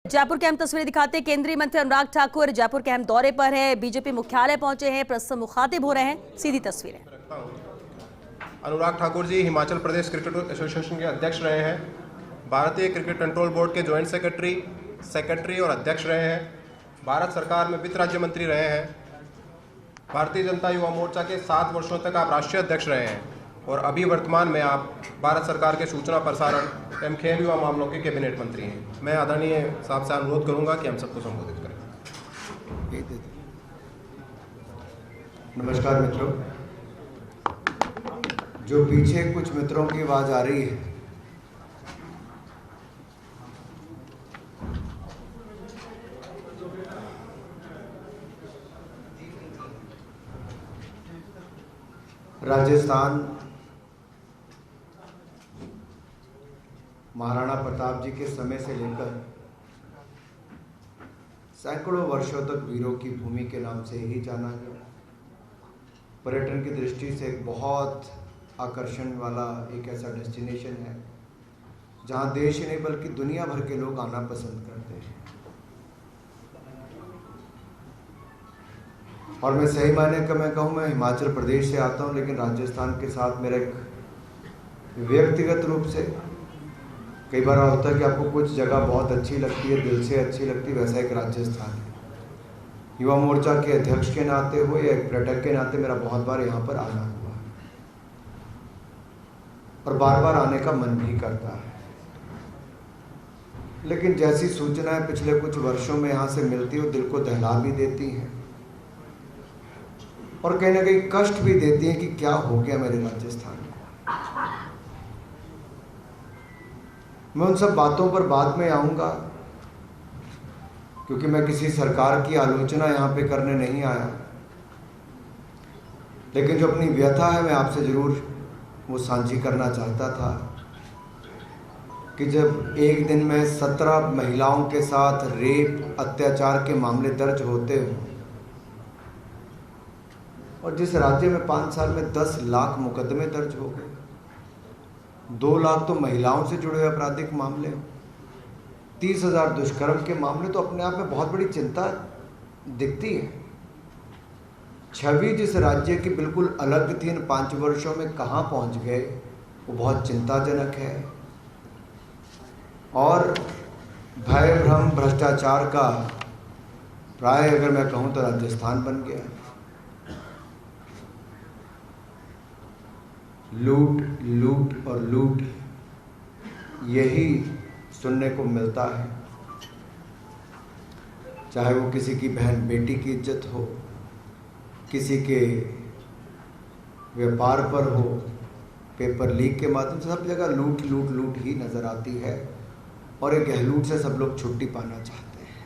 जयपुर के अहम तस्वीरें दिखाते हैं। केंद्रीय मंत्री अनुराग ठाकुर जयपुर के अहम दौरे पर हैं, बीजेपी मुख्यालय पहुंचे हैं, प्रेस से मुखातिब हो रहे हैं। सीधी तस्वीरें। अनुराग ठाकुर जी हिमाचल प्रदेश क्रिकेट एसोसिएशन के अध्यक्ष रहे हैं, भारतीय क्रिकेट कंट्रोल बोर्ड के ज्वाइंट सेक्रेटरी और अध्यक्ष रहे हैं, भारत सरकार में वित्त राज्य मंत्री रहे हैं, भारतीय जनता युवा मोर्चा के 7 वर्षों तक आप राष्ट्रीय अध्यक्ष रहे हैं और अभी वर्तमान में आप भारत सरकार के सूचना प्रसारण एवं खेल युवा मामलों के कैबिनेट मंत्री हैं। मैं आदरणीय साहब से अनुरोध करूंगा कि हम सबको संबोधित करें। नमस्कार मित्रों, जो पीछे कुछ मित्रों की आवाज आ रही है, राजस्थान महाराणा प्रताप जी के समय से लेकर सैकड़ों वर्षों तक वीरों की भूमि के नाम से ही जाना गया। पर्यटन की दृष्टि से एक बहुत आकर्षण वाला एक ऐसा डेस्टिनेशन है जहां देश ही नहीं बल्कि दुनिया भर के लोग आना पसंद करते हैं। और मैं सही मायने का मैं कहूँ, मैं हिमाचल प्रदेश से आता हूँ, लेकिन राजस्थान के साथ मेरा एक व्यक्तिगत रूप से कई बार होता है कि आपको कुछ जगह बहुत अच्छी लगती है, दिल से अच्छी लगती है, वैसा एक राजस्थान है। युवा मोर्चा के अध्यक्ष के नाते हो या एक पर्यटक के नाते मेरा बहुत बार यहाँ पर आना हुआ और बार बार आने का मन भी करता है। लेकिन जैसी सूचनाएं पिछले कुछ वर्षों में यहाँ से मिलती है वो दिल को दहला भी देती हैं और कहीं ना कहीं कष्ट भी देती हैं कि क्या हो गया मेरे राजस्थान को। मैं उन सब बातों पर बाद में आऊंगा, क्योंकि मैं किसी सरकार की आलोचना यहाँ पे करने नहीं आया, लेकिन जो अपनी व्यथा है मैं आपसे जरूर वो साझी करना चाहता था कि जब एक दिन में 17 महिलाओं के साथ रेप अत्याचार के मामले दर्ज होते हो और जिस राज्य में 5 साल में 10 लाख मुकदमे दर्ज हो गए, 2 लाख तो महिलाओं से जुड़े हुए आपराधिक मामले हो, 30,000 दुष्कर्म के मामले, तो अपने आप में बहुत बड़ी चिंता दिखती है। छवि जिस राज्य की बिल्कुल अलग थी, इन 5 वर्षों में कहाँ पहुँच गए वो बहुत चिंताजनक है। और भय भ्रम भ्रष्टाचार का प्राय अगर मैं कहूँ तो राजस्थान बन गया। लूट लूट और लूट, यही सुनने को मिलता है। चाहे वो किसी की बहन बेटी की इज्जत हो, किसी के व्यापार पर हो, पेपर लीक के माध्यम से, सब जगह लूट लूट लूट ही नजर आती है और एक गहलूट से सब लोग छुट्टी पाना चाहते हैं।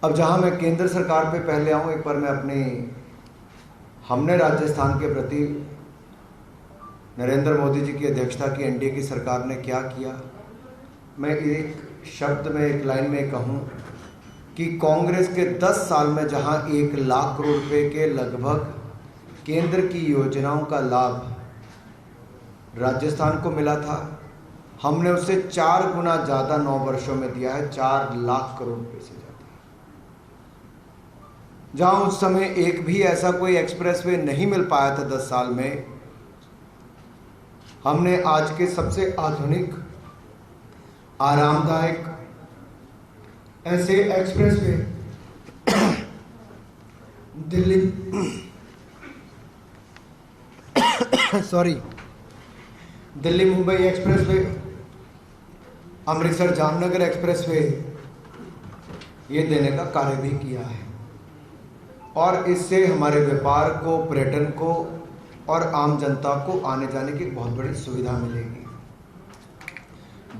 अब जहां मैं केंद्र सरकार पे पहले आऊं, एक बार मैं हमने राजस्थान के प्रति नरेंद्र मोदी जी की अध्यक्षता की एनडीए की सरकार ने क्या किया, मैं एक शब्द में, एक लाइन में कहूं कि कांग्रेस के 10 साल में जहां 1 लाख करोड़ रुपए के लगभग केंद्र की योजनाओं का लाभ राजस्थान को मिला था, हमने उससे 4 गुना ज़्यादा 9 वर्षों में दिया है, 4 लाख करोड़ रुपए से ज़्यादा। जहां उस समय एक भी ऐसा कोई एक्सप्रेसवे नहीं मिल पाया था 10 साल में, हमने आज के सबसे आधुनिक, आरामदायक ऐसे expressway Delhi Mumbai expressway, Amritsar Jamnagar expressway, ये देने का कार्य भी किया है। और इससे हमारे व्यापार को, पर्यटन को और आम जनता को आने जाने की बहुत बड़ी सुविधा मिलेगी।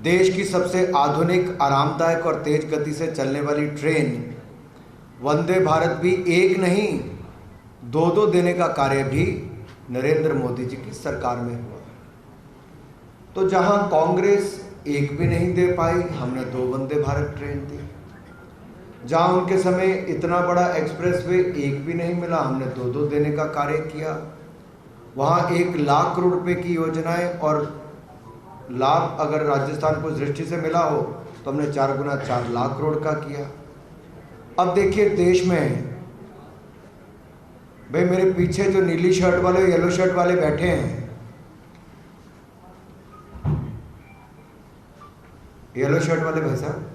देश की सबसे आधुनिक, आरामदायक और तेज गति से चलने वाली ट्रेन वंदे भारत भी एक नहीं 2 देने का कार्य भी नरेंद्र मोदी जी की सरकार में हुआ। तो जहां कांग्रेस एक भी नहीं दे पाई, हमने 2 वंदे भारत ट्रेन दी। जहां उनके समय इतना बड़ा एक्सप्रेसवे एक भी नहीं मिला, हमने 2 देने का कार्य किया। वहाँ 1 लाख करोड़ रुपए की योजनाएं और लाभ अगर राजस्थान को इस दृष्टि से मिला हो तो हमने 4 गुना 4 लाख करोड़ का किया। अब देखिए देश में भाई मेरे पीछे जो नीली शर्ट वाले येलो शर्ट वाले बैठे हैं, येलो शर्ट वाले भाई साहब,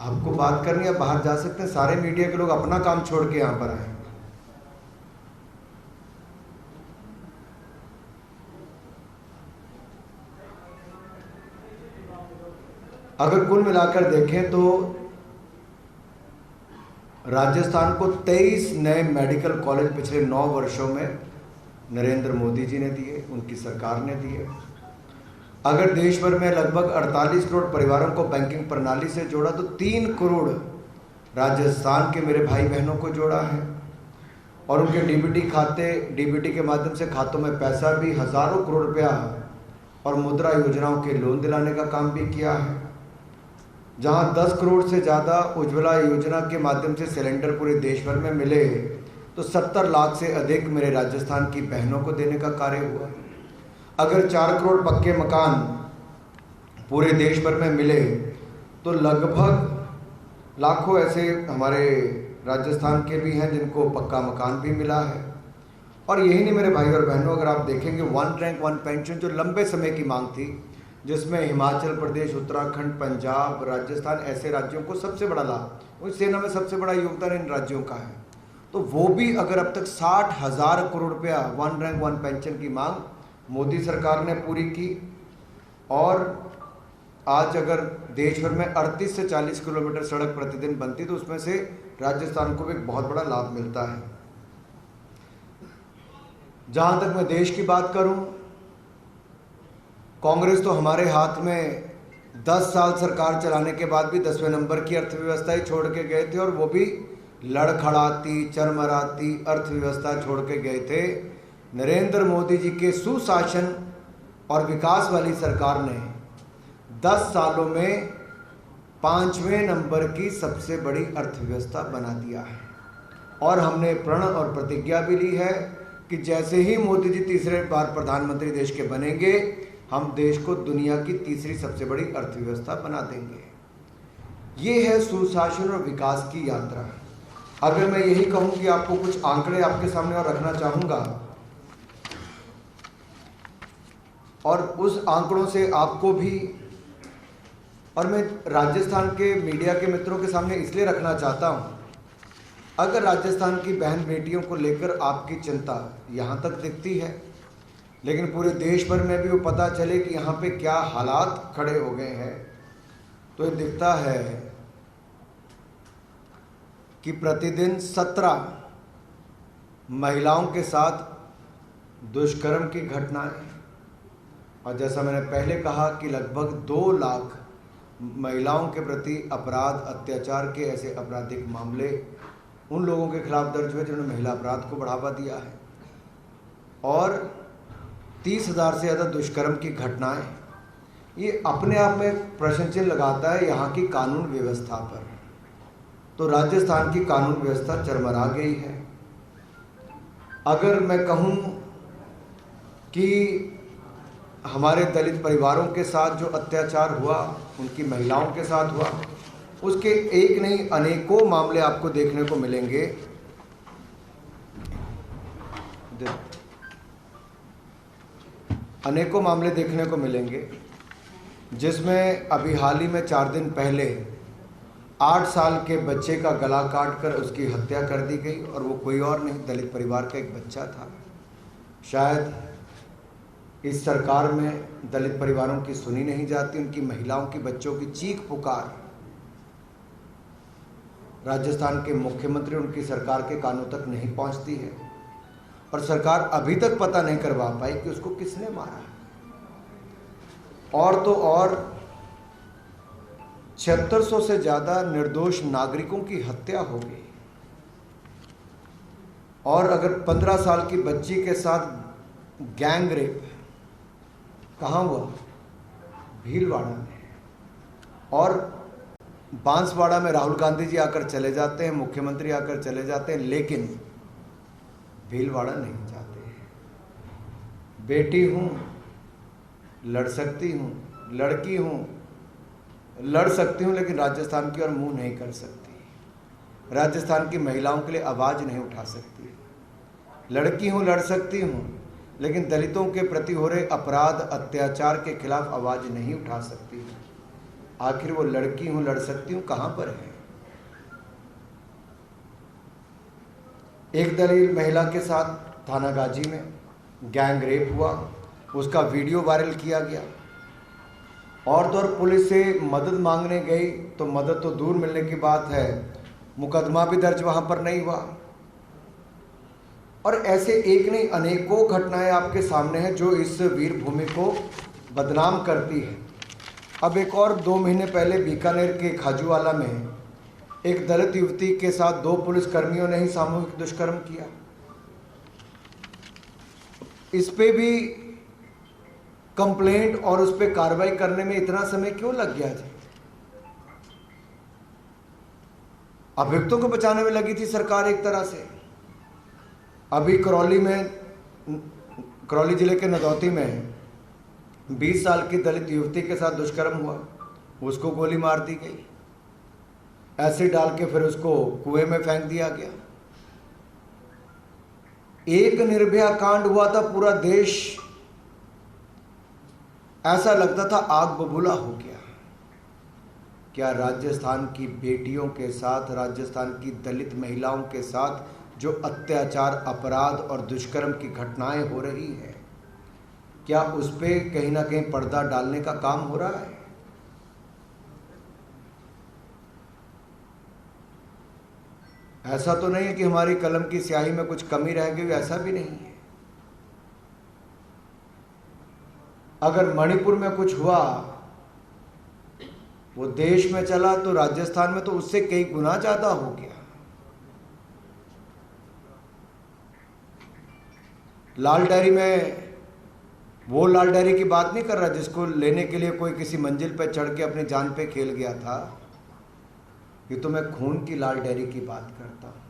आपको बात करनी है बाहर जा सकते हैं, सारे मीडिया के लोग अपना काम छोड़ के यहां पर आए। अगर कुल मिलाकर देखें तो राजस्थान को 23 नए मेडिकल कॉलेज पिछले 9 वर्षों में नरेंद्र मोदी जी ने दिए, उनकी सरकार ने दिए। अगर देश भर में लगभग 48 करोड़ परिवारों को बैंकिंग प्रणाली से जोड़ा तो 3 करोड़ राजस्थान के मेरे भाई बहनों को जोड़ा है और उनके डीबीटी के माध्यम से खातों में पैसा भी हजारों करोड़ रुपया और मुद्रा योजनाओं के लोन दिलाने का काम भी किया है। जहां 10 करोड़ से ज़्यादा उज्ज्वला योजना के माध्यम से सिलेंडर पूरे देश भर में मिले तो 70 लाख से अधिक मेरे राजस्थान की बहनों को देने का कार्य हुआ। अगर 4 करोड़ पक्के मकान पूरे देश भर में मिले तो लगभग लाखों ऐसे हमारे राजस्थान के भी हैं जिनको पक्का मकान भी मिला है। और यही नहीं मेरे भाई और बहनों, अगर आप देखेंगे 1 रैंक 1 पेंशन जो लंबे समय की मांग थी, जिसमें हिमाचल प्रदेश, उत्तराखंड, पंजाब, राजस्थान ऐसे राज्यों को सबसे बड़ा लाभ, उस सेना में सबसे बड़ा योगदान इन राज्यों का है, तो वो भी अगर अब तक 60,000 करोड़ रुपया 1 रैंक 1 पेंशन की मांग मोदी सरकार ने पूरी की। और आज अगर देश भर में 38 से 40 किलोमीटर सड़क प्रतिदिन बनती तो उसमें से राजस्थान को भी एक बहुत बड़ा लाभ मिलता है। जहां तक मैं देश की बात करूं, कांग्रेस तो हमारे हाथ में 10 साल सरकार चलाने के बाद भी 10वें नंबर की अर्थव्यवस्था ही छोड़ के गए थे और वो भी लड़खड़ाती चरमराती अर्थव्यवस्था छोड़ के गए थे। नरेंद्र मोदी जी के सुशासन और विकास वाली सरकार ने 10 सालों में 5वें नंबर की सबसे बड़ी अर्थव्यवस्था बना दिया है। और हमने प्रण और प्रतिज्ञा भी ली है कि जैसे ही मोदी जी तीसरे बार प्रधानमंत्री देश के बनेंगे, हम देश को दुनिया की तीसरी सबसे बड़ी अर्थव्यवस्था बना देंगे। ये है सुशासन और विकास की यात्रा। अगर मैं यही कहूं कि आपको कुछ आंकड़े आपके सामने और रखना चाहूंगा और उस आंकड़ों से आपको भी, और मैं राजस्थान के मीडिया के मित्रों के सामने इसलिए रखना चाहता हूं, अगर राजस्थान की बहन बेटियों को लेकर आपकी चिंता यहाँ तक दिखती है, लेकिन पूरे देश भर में भी वो पता चले कि यहाँ पे क्या हालात खड़े हो गए हैं, तो ये दिखता है कि प्रतिदिन 17 महिलाओं के साथ दुष्कर्म की घटनाएं, और जैसा मैंने पहले कहा कि लगभग 2 लाख महिलाओं के प्रति अपराध, अत्याचार के ऐसे आपराधिक मामले उन लोगों के खिलाफ दर्ज हुए जिन्होंने महिला अपराध को बढ़ावा दिया है, और 30,000 से ज़्यादा दुष्कर्म की घटनाएं। ये अपने आप में प्रश्न चिन्ह लगाता है यहाँ की कानून व्यवस्था पर। तो राजस्थान की कानून व्यवस्था चरमरा गई है। अगर मैं कहूँ कि हमारे दलित परिवारों के साथ जो अत्याचार हुआ, उनकी महिलाओं के साथ हुआ, उसके एक नहीं अनेकों मामले आपको देखने को मिलेंगे। अनेकों मामले देखने को मिलेंगे जिसमें अभी हाल ही में 4 दिन पहले 8 साल के बच्चे का गला काटकर उसकी हत्या कर दी गई, और वो कोई और नहीं, दलित परिवार का एक बच्चा था। शायद इस सरकार में दलित परिवारों की सुनी नहीं जाती, उनकी महिलाओं की, बच्चों की चीख पुकार राजस्थान के मुख्यमंत्री, उनकी सरकार के कानों तक नहीं पहुंचती है, और सरकार अभी तक पता नहीं करवा पाई कि उसको किसने मारा। और तो और 7600 से ज़्यादा निर्दोष नागरिकों की हत्या हो गई, और अगर 15 साल की बच्ची के साथ गैंग रेप कहाँ हुआ? भीलवाड़ा में। और बांसवाड़ा में राहुल गांधी जी आकर चले जाते हैं, मुख्यमंत्री आकर चले जाते हैं, लेकिन भीलवाड़ा नहीं जाते हैं। बेटी हूँ, लड़ सकती हूँ, लड़की हूँ, लड़ सकती हूँ, लेकिन राजस्थान की ओर मुंह नहीं कर सकती। राजस्थान की महिलाओं के लिए आवाज़ नहीं उठा सकती। लड़की हूँ, लड़ सकती हूँ, लेकिन दलितों के प्रति हो रहे अपराध अत्याचार के खिलाफ आवाज़ नहीं उठा सकती। आखिर वो लड़की हूँ, लड़ सकती हूँ कहाँ पर है? एक दलित महिला के साथ थानागाजी में गैंग रेप हुआ, उसका वीडियो वायरल किया गया। और तो और पुलिस से मदद मांगने गई तो मदद तो दूर मिलने की बात है, मुकदमा भी दर्ज वहाँ पर नहीं हुआ। और ऐसे एक नहीं अनेकों घटनाएं आपके सामने हैं जो इस वीर भूमि को बदनाम करती है। अब एक और 2 महीने पहले बीकानेर के खाजूवाला में एक दलित युवती के साथ 2 पुलिसकर्मियों ने ही सामूहिक दुष्कर्म किया। इस पे भी कंप्लेंट और उस पे कार्रवाई करने में इतना समय क्यों लग गया जी? अभियुक्तों को बचाने में लगी थी सरकार एक तरह से। अभी करौली जिले के नदौती में 20 साल की दलित युवती के साथ दुष्कर्म हुआ, उसको गोली मार दी गई, एसिड डाल के फिर उसको कुएं में फेंक दिया गया। एक निर्भया कांड हुआ था, पूरा देश ऐसा लगता था आग बबूला हो गया। क्या राजस्थान की बेटियों के साथ, राजस्थान की दलित महिलाओं के साथ जो अत्याचार, अपराध और दुष्कर्म की घटनाएं हो रही है, क्या उस पर कहीं ना कहीं पर्दा डालने का काम हो रहा है? ऐसा तो नहीं है कि हमारी कलम की स्याही में कुछ कमी रह गई, ऐसा भी नहीं है। अगर मणिपुर में कुछ हुआ, वो देश में चला, तो राजस्थान में तो उससे कई गुना ज्यादा हो गया। लाल डायरी में वो लाल डायरी की बात नहीं कर रहा जिसको लेने के लिए कोई किसी मंजिल पर चढ़ के अपनी जान पे खेल गया था, ये तो मैं खून की लाल डायरी की बात करता हूं।